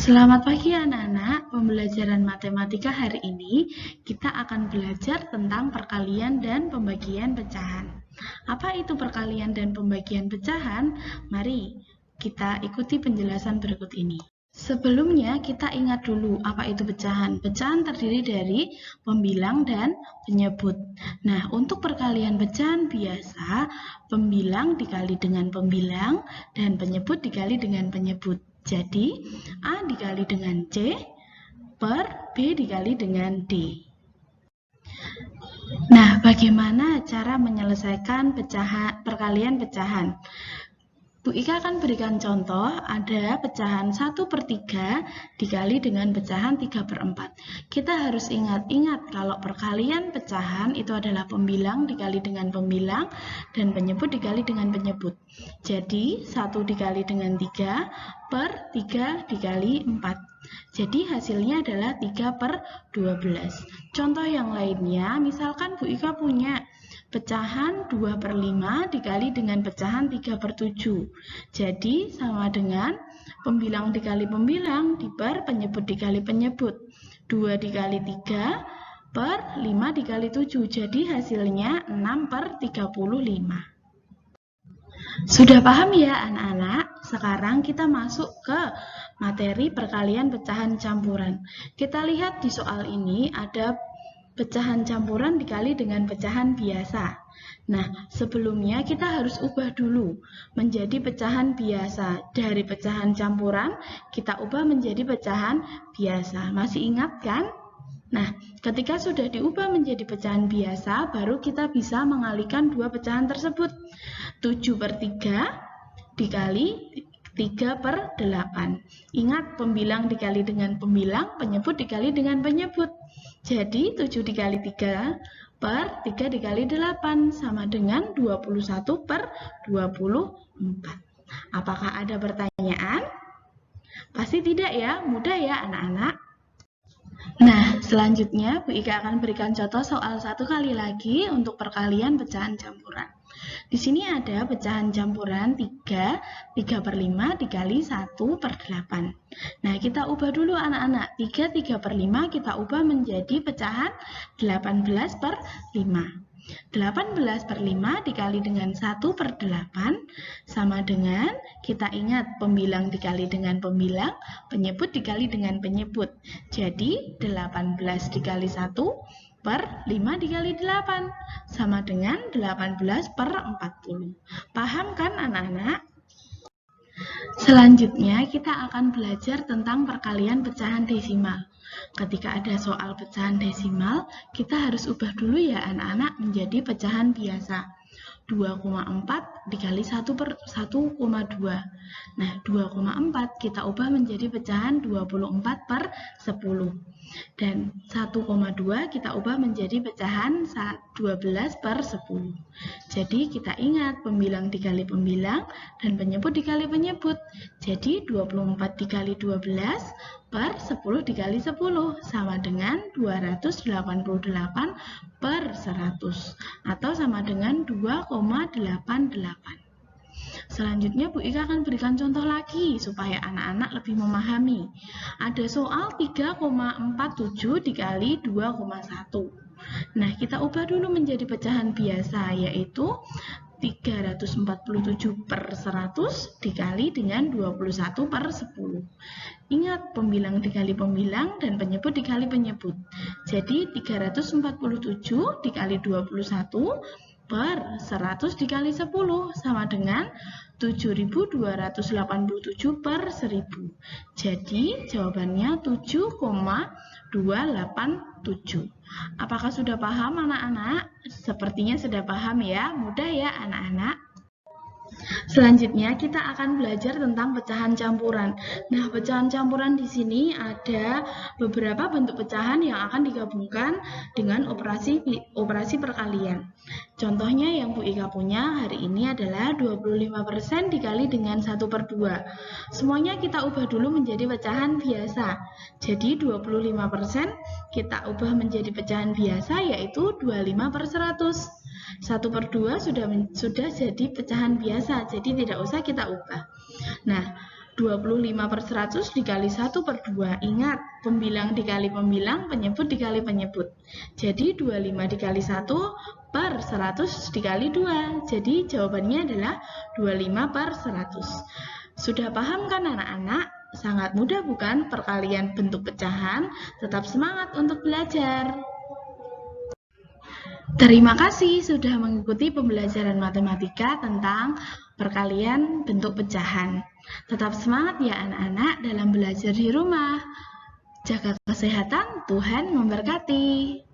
Selamat pagi anak-anak, pembelajaran matematika hari ini kita akan belajar tentang perkalian dan pembagian pecahan. Apa itu perkalian dan pembagian pecahan? Mari kita ikuti penjelasan berikut ini. Sebelumnya kita ingat dulu apa itu pecahan. Pecahan terdiri dari pembilang dan penyebut. Nah, untuk perkalian pecahan biasa, pembilang dikali dengan pembilang dan penyebut dikali dengan penyebut. Jadi, A dikali dengan C per B dikali dengan D. Nah, bagaimana cara menyelesaikan perkalian pecahan? Bu Ika akan berikan contoh, ada pecahan 1/3 dikali dengan pecahan 3/4. Kita harus ingat kalau perkalian pecahan itu adalah pembilang dikali dengan pembilang dan penyebut dikali dengan penyebut. Jadi, 1 dikali dengan 3 per 3 dikali 4. Jadi, hasilnya adalah 3/12. Contoh yang lainnya, misalkan Bu Ika punya pecahan 2/5 dikali dengan pecahan 3/7. Jadi, sama dengan pembilang dikali pembilang diper penyebut dikali penyebut. 2 dikali 3 per 5 dikali 7. Jadi, hasilnya 6/35. Sudah paham ya anak-anak? Sekarang kita masuk ke materi perkalian pecahan campuran. Kita lihat di soal ini ada pecahan campuran dikali dengan pecahan biasa. Nah, sebelumnya kita harus ubah dulu menjadi pecahan biasa. Dari pecahan campuran, kita ubah menjadi pecahan biasa. Masih ingat kan? Nah, ketika sudah diubah menjadi pecahan biasa, baru kita bisa mengalihkan dua pecahan tersebut. 7/3 dikali 3/8. Ingat, pembilang dikali dengan pembilang, penyebut dikali dengan penyebut. Jadi, 7 dikali 3 per 3 dikali 8 sama dengan 21/24. Apakah ada pertanyaan? Pasti tidak ya, mudah ya anak-anak. Nah, selanjutnya Bu Ika akan berikan contoh soal satu kali lagi untuk perkalian pecahan campuran. Di sini ada pecahan campuran 3/5 dikali 1/8. Nah, kita ubah dulu anak-anak. 3/5 kita ubah menjadi pecahan 18/5. 18/5 dikali dengan 1/8 sama dengan, kita ingat pembilang dikali dengan pembilang, penyebut dikali dengan penyebut. Jadi 18 dikali 1 per 5 dikali 8 sama dengan 18/40. Paham kan anak-anak? Selanjutnya kita akan belajar tentang perkalian pecahan desimal. Ketika ada soal pecahan desimal, kita harus ubah dulu ya anak-anak menjadi pecahan biasa. 2,4 dikali 1/1,2. Nah, 2,4 kita ubah menjadi pecahan 24/10. Dan 1,2 kita ubah menjadi pecahan 12/10. Jadi kita ingat pembilang dikali pembilang dan penyebut dikali penyebut. Jadi 24 dikali 12 per 10 dikali 10 sama dengan 288/100 atau sama dengan 2,88. Selanjutnya Bu Ika akan berikan contoh lagi supaya anak-anak lebih memahami. Ada soal 3,47 dikali 2,1. Nah, kita ubah dulu menjadi pecahan biasa, yaitu 347/100 dikali dengan 21/10. Ingat, pembilang dikali pembilang dan penyebut dikali penyebut. Jadi 347 dikali 21 per 100 dikali 10 sama dengan 7.287/1000. Jadi jawabannya 7,287. Apakah sudah paham anak-anak? Sepertinya sudah paham ya, mudah ya anak-anak. Selanjutnya kita akan belajar tentang pecahan campuran. Nah, pecahan campuran di sini ada beberapa bentuk pecahan yang akan digabungkan dengan operasi perkalian. Contohnya yang Bu Ika punya hari ini adalah 25% dikali dengan 1/2. Semuanya kita ubah dulu menjadi pecahan biasa. Jadi 25% kita ubah menjadi pecahan biasa, yaitu 25/100. 1/2 sudah jadi pecahan biasa, jadi tidak usah kita ubah. Nah, 25/100 dikali 1/2. Ingat, pembilang dikali pembilang, penyebut dikali penyebut. Jadi 25 dikali 1/100 dikali 2. Jadi jawabannya adalah 25/100. Sudah paham kan anak-anak? Sangat mudah bukan perkalian bentuk pecahan? Tetap semangat untuk belajar. Terima kasih sudah mengikuti pembelajaran matematika tentang perkalian bentuk pecahan. Tetap semangat ya anak-anak dalam belajar di rumah. Jaga kesehatan, Tuhan memberkati.